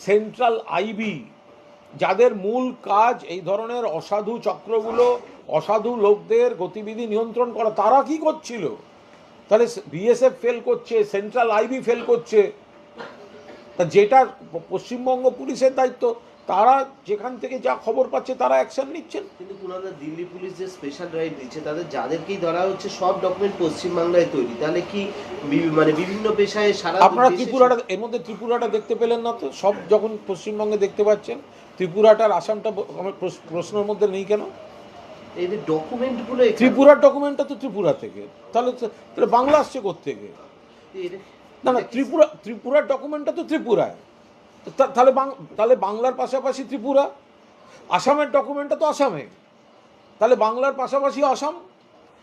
Central IB, যাদের মূল কাজ এই ধরনের অসাধু চক্রগুলো, অসাধু লোকদের গতিবিধি নিয়ন্ত্রণ করা, তারা কি করছিল? তাহলে বিএসএফ ফেল করছে, সেন্ট্রাল আইবি ফেল করছে, তা যেটা পশ্চিমবঙ্গ পুলিশের দায়িত্ব, তারা যেখান থেকে যা খবর পাচ্ছে তারা অ্যাকশন নিচ্ছেন। কিন্তু পুরানো দিল্লি পুলিশ যে স্পেশাল ড্রাইভ দিচ্ছে, তাদের যাদেরকেই ধরা হচ্ছে সব ডকুমেন্ট পশ্চিমবাংলায় তৈরি, তাহলে কি মানে বিভিন্ন পেশায় সারা আপনারা ত্রিপুরাটা, এর মধ্যে ত্রিপুরাটা দেখতে পেলেন না তো? সব যখন পশ্চিমবঙ্গে দেখতে পাচ্ছেন, ত্রিপুরাটার আসামটা আমার প্রশ্নের মধ্যে নেই কেন? এই যে ডকুমেন্টগুলো, ত্রিপুরার ডকুমেন্টটা তো ত্রিপুরা থেকে, তাহলে তাহলে বাংলা আসছে কোত্থেকে? না না, ত্রিপুরার ডকুমেন্টটা তো ত্রিপুরায়, তাহলে তাহলে বাংলার পাশাপাশি ত্রিপুরা। আসামের ডকুমেন্টটা তো আসামে, তাহলে বাংলার পাশাপাশি আসাম,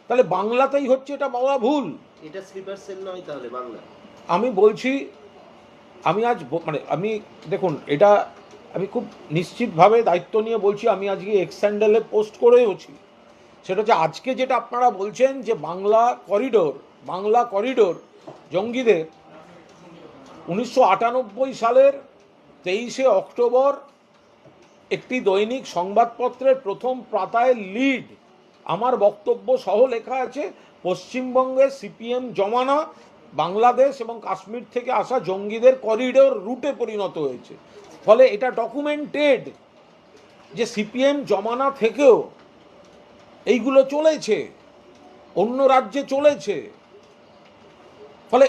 তাহলে বাংলাতেই হচ্ছে, এটা বলা ভুল। এটা স্লিপার সেল নয় তাহলে বাংলা? আমি বলছি, আমি আজ মানে আমি দেখুন, এটা আমি খুব নিশ্চিতভাবে দায়িত্ব নিয়ে বলছি, আমি আজকে এক্স স্যান্ডেলে পোস্ট করেওছি। সেটা হচ্ছে আজকে যেটা আপনারা বলছেন যে বাংলা করিডোর জঙ্গিদের 1998 সালের 23শে অক্টোবর একটি দৈনিক সংবাদপত্রের প্রথম পাতায় লিড, আমার বক্তব্য সহ লেখা আছে, পশ্চিমবঙ্গের সিপিএম জমানা বাংলাদেশ এবং কাশ্মীর থেকে আসা জঙ্গিদের করিডোর রুটে পরিণত হয়েছে। ফলে এটা ডকুমেন্টেড যে সিপিএম জমানা থেকেও এইগুলো চলেছে, অন্য রাজ্যে চলেছে। ফলে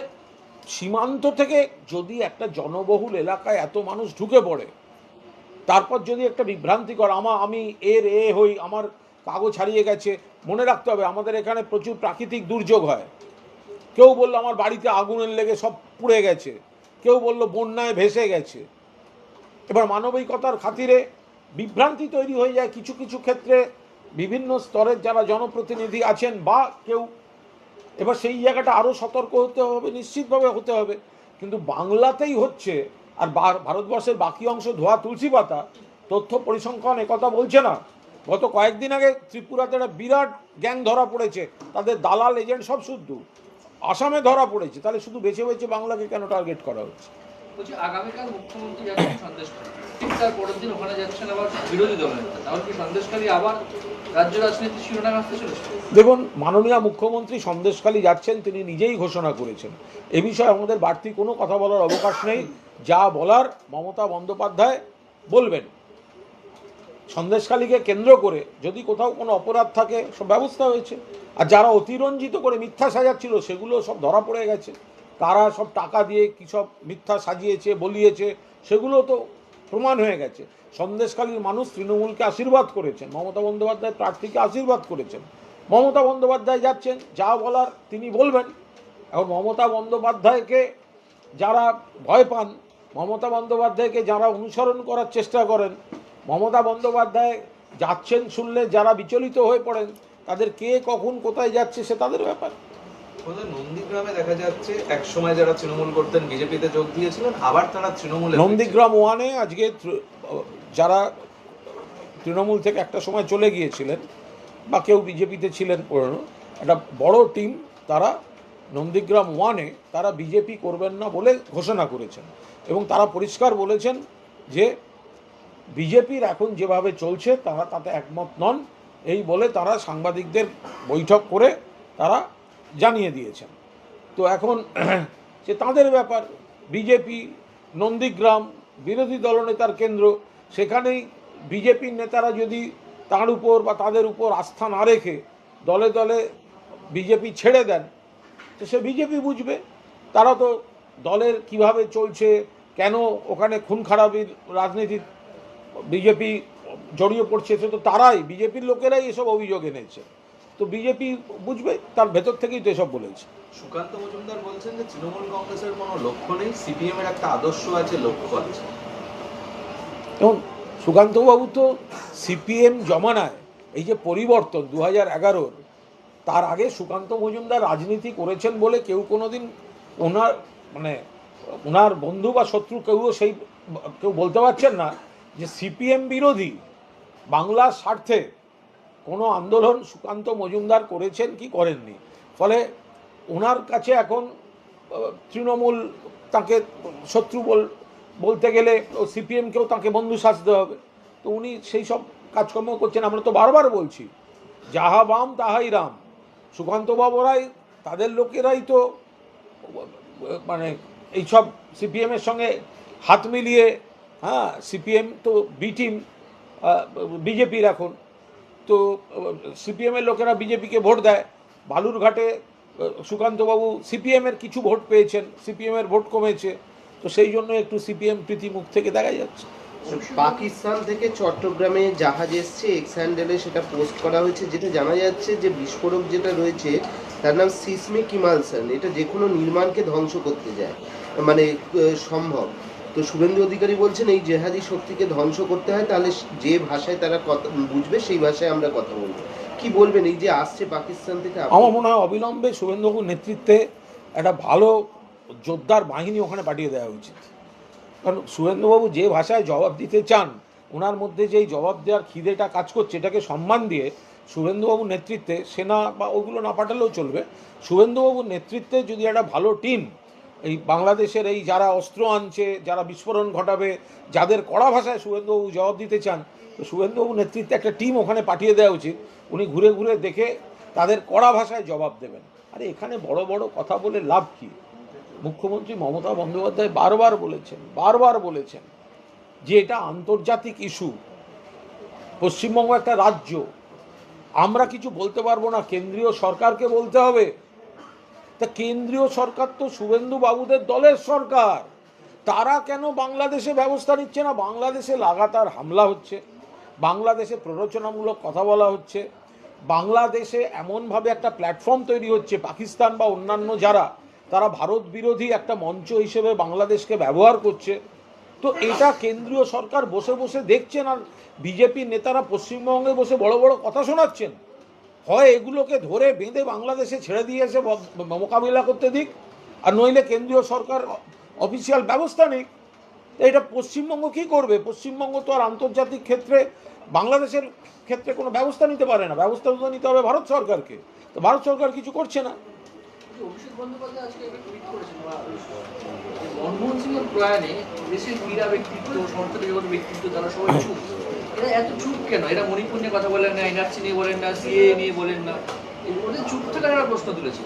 সীমান্ত থেকে যদি একটা জনবহুল এলাকায় এত মানুষ ঢুকে পড়ে, তারপর যদি একটা বিভ্রান্তিকর আমি হই, আমার কাগজ হারিয়ে গেছে। মনে রাখতে হবে, আমাদের এখানে প্রচুর প্রাকৃতিক দুর্যোগ হয়। কেউ বললো আমার বাড়িতে আগুনের লেগে সব পুড়ে গেছে, কেউ বললো বন্যায় ভেসে গেছে। এবার মানবিকতার খাতিরে বিভ্রান্তি তৈরি হয়ে যায় কিছু কিছু ক্ষেত্রে বিভিন্ন স্তরের যারা জনপ্রতিনিধি আছেন বা কেউ। এবার সেই জায়গাটা আরও সতর্ক হতে হবে, নিশ্চিতভাবে হতে হবে। কিন্তু বাংলাতেই হচ্ছে, আর ভারতবর্ষের বাকি অংশ ধোয়া তুলসী পাতা। তথ্য পরিসংখ্যান একথা বলছে না। গত কয়েকদিন আগে ত্রিপুরাতে একটা বিরাট গ্যাং ধরা পড়েছে, তাদের দালাল এজেন্ট সব শুদ্ধ আসামে ধরা পড়েছে। তাহলে শুধু বেছে বেছে বাংলাকে কেন টার্গেট করা হচ্ছে? বলছি, আগামীকাল মুখ্যমন্ত্রী যাচ্ছেন সন্দেশখালী, ঠিক তার পরের দিন ওখানে যাচ্ছেন আবার বিরোধী দলের নেতা, তাহলে কি সন্দেশখালী আবার রাজ্য রাজনীতির শিরোনামে আসতে চলেছে? দেখুন, মাননীয় মুখ্যমন্ত্রী সন্দেশখালী যাচ্ছেন, তিনি নিজেই ঘোষণা করেছেন। এ বিষয়ে আমাদের বাড়তি কোনো কথা বলার অবকাশ নেই। যা বলার মমতা বন্দ্যোপাধ্যায় বলবেন। সন্দেশখালীকে কেন্দ্র করে যদি কোথাও কোনো অপরাধ থাকে, সব ব্যবস্থা হয়েছে। আর যারা অতিরঞ্জিত করে মিথ্যা সাজাচ্ছিল, সেগুলো সব ধরা পড়ে গেছে। তারা সব টাকা দিয়ে কী সব মিথ্যা সাজিয়েছে, বলিয়েছে, সেগুলো তো প্রমাণ হয়ে গেছে। সন্দেশখালীর মানুষ তৃণমূলকে আশীর্বাদ করেছেন, মমতা বন্দ্যোপাধ্যায় প্রার্থীকে আশীর্বাদ করেছেন। মমতা বন্দ্যোপাধ্যায় যাচ্ছেন, যা বলার তিনি বলবেন। এখন মমতা বন্দ্যোপাধ্যায়কে যারা ভয় পান, মমতা বন্দ্যোপাধ্যায়কে যারা অনুসরণ করার চেষ্টা করেন, মমতা বন্দ্যোপাধ্যায় যাচ্ছেন শুনলে যারা বিচলিত হয়ে পড়েন, তাদের কে কখন কোথায় যাচ্ছে সে তাদের ব্যাপার। নন্দীগ্রামে দেখা যাচ্ছে একসময় যারা তৃণমূল করতেন বিজেপিতে যোগ দিয়েছিলেন, আবার তারা তৃণমূলে। নন্দীগ্রাম 1-এ আজকে যারা তৃণমূল থেকে একটা সময় চলে গিয়েছিলেন বা কেউ বিজেপিতে ছিলেন পুরনো, একটা বড় টিম, তারা নন্দীগ্রাম 1-এ তারা বিজেপি করবেন না বলে ঘোষণা করেছেন। এবং তারা পরিষ্কার বলেছেন যে বিজেপির এখন যেভাবে চলছে তারা তাতে একমত নন, এই বলে তারা সাংবাদিকদের বৈঠক করে তারা জানিয়ে দিয়েছেন। তো এখন যে তাদের ব্যাপার, বিজেপি নন্দীগ্রাম বিরোধী দলনেতার কেন্দ্র, সেখানেই বিজেপির নেতারা যদি তার উপর বা তাদের উপর আস্থা না রেখে দলে দলে বিজেপি ছেড়ে দেন, তো সে বিজেপি বুঝবে। তারা তো দলের কিভাবে চলছে, কেন ওখানে খুন খারাপির রাজনীতি বিজেপি জড়িয়ে পড়ছে, সে তো তারাই, বিজেপির লোকেরাই এসব অভিযোগ এনেছে। তো বিজেপি বুঝবে, তার ভেতর থেকেই তো এসব বলেছে। সুকান্ত মজুমদার বলছেন যে তৃণমূল কংগ্রেসের কোনো লক্ষ্য নেই, সিপিএম এর একটা আদর্শ আছে, লক্ষ্য আছে। এবং সুকান্তবাবু তো সিপিএম জমানায় এই যে পরিবর্তন 2011-র, তার আগে সুকান্ত মজুমদার রাজনীতি করেছেন বলে কেউ কোনোদিন ওনার বন্ধু বা শত্রু কেউ বলতে পারছেন না যে সিপিএম বিরোধী বাংলার স্বার্থে কোনো আন্দোলন সুকান্ত মজুমদার করেছেন কি করেননি। ফলে ওনার কাছে এখন তৃণমূল তাকে শত্রু বলতে গেলে সিপিএমকেও তাকে বন্ধু সাজতে হবে। তো উনি সেই সব কাজকর্ম করছেন। আমরা তো বারবার বলছি যাহা বাম তাহাই রাম। সুকান্তবাবুরাই তাদের লোকেরাই তো মানে এইসব সিপিএমের সঙ্গে হাত মিলিয়ে, হ্যাঁ সিপিএম তো বি টিম বিজেপির এখন, তো সিপিএমের লোকেরা বিজেপিকে ভোট দেয়। বালুরঘাটে সুকান্তবাবু সিপিএমের কিছু ভোট পেয়েছেন, সিপিএমের ভোট কমেছে, তো সেই জন্য একটু সিপিএম প্রীতি মুখ থেকে দেখা যাচ্ছে। পাকিস্তান থেকে চট্টগ্রামে জাহাজ এসছে এক্স হ্যান্ডেলে, সেটা পোস্ট করা হয়েছে, যেটা জানা যাচ্ছে যে বিস্ফোরক যেটা রয়েছে তার নাম সিসমিক ইমালসন, এটা যে কোনো নির্মাণকে ধ্বংস করতে যায়, মানে সম্ভব। তো শুভেন্দু অধিকারী বলছেন এই জেহাদি শক্তিকে ধ্বংস করতে হয়, তাহলে যে ভাষায় তারা কথা বুঝবে সেই ভাষায় আমরা কথা বলবো। কি বলবেন এই যে আসছে পাকিস্তান থেকে? আমার মনে হয় অবিলম্বে শুভেন্দুবাবুর নেতৃত্বে একটা ভালো যোদ্ধার বাহিনী ওখানে পাঠিয়ে দেওয়া উচিত। কারণ শুভেন্দুবাবু যে ভাষায় জবাব দিতে চান, ওনার মধ্যে যেই জবাব দেওয়ার খিদেটা কাজ করছে, এটাকে সম্মান দিয়ে শুভেন্দুবাবুর নেতৃত্বে, সেনা বা ওগুলো না পাঠালেও চলবে, শুভেন্দুবাবুর নেতৃত্বে যদি একটা ভালো টিম এই বাংলাদেশের এই যারা অস্ত্র আনছে, যারা বিস্ফোরণ ঘটাবে, যাদের কড়া ভাষায় শুভেন্দুবাবু জবাব দিতে চান, তো শুভেন্দুবাবুর নেতৃত্বে একটা টিম ওখানে পাঠিয়ে দেওয়া উচিত। উনি ঘুরে ঘুরে দেখে তাদের কড়া ভাষায় জবাব দেবেন। আরে এখানে বড় বড় কথা বলে লাভ কী? মুখ্যমন্ত্রী মমতা বন্দ্যোপাধ্যায় বারবার বলেছেন যে এটা আন্তর্জাতিক ইস্যু, পশ্চিমবঙ্গ একটা রাজ্য, আমরা কিছু বলতে পারবো না, কেন্দ্রীয় সরকারকে বলতে হবে। তা কেন্দ্রীয় সরকার তো শুভেন্দু বাবুদের দলের সরকার, তারা কেন বাংলাদেশে ব্যবস্থা নিচ্ছে না? বাংলাদেশে লাগাতার হামলা হচ্ছে, বাংলাদেশে প্ররোচনামূলক কথা বলা হচ্ছে, বাংলাদেশে এমনভাবে একটা প্ল্যাটফর্ম তৈরি হচ্ছে, পাকিস্তান বা অন্যান্য যারা, তারা ভারত বিরোধী একটা মঞ্চ হিসেবে বাংলাদেশকে ব্যবহার করছে। তো এটা কেন্দ্রীয় সরকার বসে বসে দেখছেন, আর বিজেপির নেতারা পশ্চিমবঙ্গে বসে বড় বড় কথা শোনাচ্ছেন। হয় এগুলোকে ধরে বেঁধে বাংলাদেশে ছেড়ে দিয়ে এসে মোকাবিলা করতে দিক, আর নইলে কেন্দ্রীয় সরকার অফিসিয়াল ব্যবস্থা নিক। এটা পশ্চিমবঙ্গ কী করবে? পশ্চিমবঙ্গ তো আর আন্তর্জাতিক ক্ষেত্রে বাংলাদেশের ক্ষেত্রে কোনো ব্যবস্থা নিতে পারে না, ব্যবস্থা তো নিতে হবে ভারত সরকারকে। তো ভারত সরকার কিছু করছে না। অভিষেক বন্দ্যোপাধ্যায় আজকে একটা টুইট করেছেন, মনমোহন সিংয়ের প্রয়াণে দেশের ক্রীড়া ব্যক্তিত্ব, সরকারি ব্যক্তিত্ব, তারা সবাই চুপ। এরা এত চুপ কেন? এরা মণিপুর নিয়ে কথা বলেন না, এনআরসি নিয়ে বলেন না, সিএ নিয়ে বলেন না, ওদের চুপ থাকার একটা প্রশ্ন তুলেছে।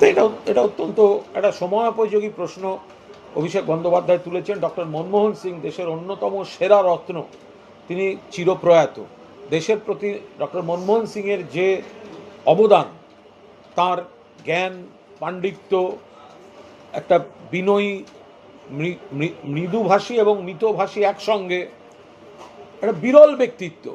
তো এটা অত্যন্ত একটা সময়োপযোগী প্রশ্ন অভিষেক বন্দ্যোপাধ্যায় তুলেছেন। ডক্টর মনমোহন সিং দেশের অন্যতম সেরা রত্ন, তিনি চিরপ্রয়াত। দেশের প্রতি ডক্টর মনমোহন সিংয়ের যে অবদান, তার জ্ঞান, পাণ্ডিত্য, একটা বিনয়ী, মৃদুভাষী এবং মিতভাষী একসঙ্গে, একটা বিরল ব্যক্তিত্ব।